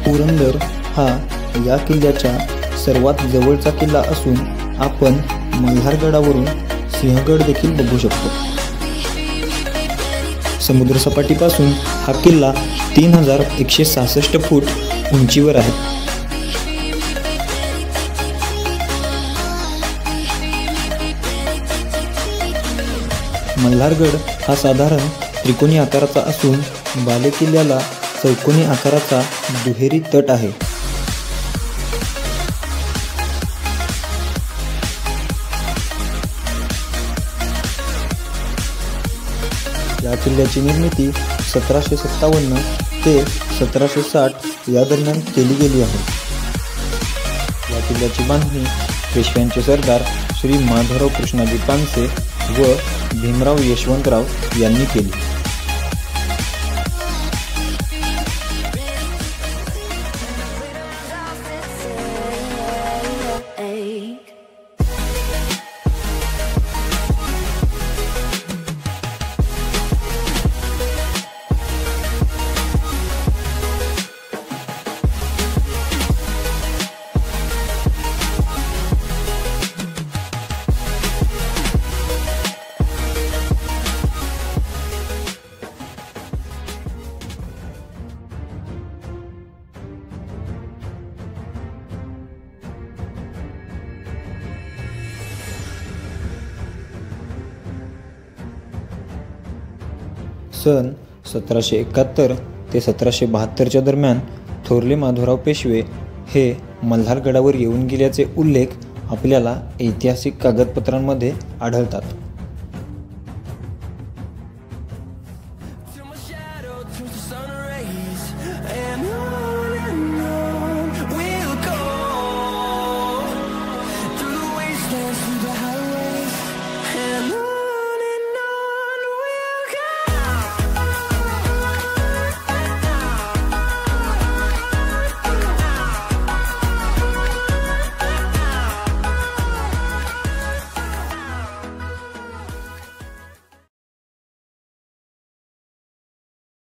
पुरंदर हा या किल्ल्याच्या सर्वात जवळचा किल्ला असून आपण मल्हारगडावरून सिंहगड देखील बघू शकतो। समुद्रसपाटीपासून हा किल्ला 3166 फूट उंचीवर आहे। मल्हारगड हा साधारण त्रिकोणी आकाराचा असून बालेकिल्ल्याला चौकोनी आकाराचा दुहेरी तट आहे। या किल्ल्याची निर्मिती 1757 ते 1760 या दरम्यान केली गेली आहे। या किल्ल्याची बांधणी पेशव्यांचे सरदार श्री माधवराव कृष्णाजी पानसे व भीमराव यशवंतराव यांनी केली। सन 1771 ते 1772 दरम्यान थोरले माधवराव पेशवे हे मल्हारगडावर येऊन गेल्याचे उल्लेख आपल्याला ऐतिहासिक कागदपत्रांमध्ये आढळतात।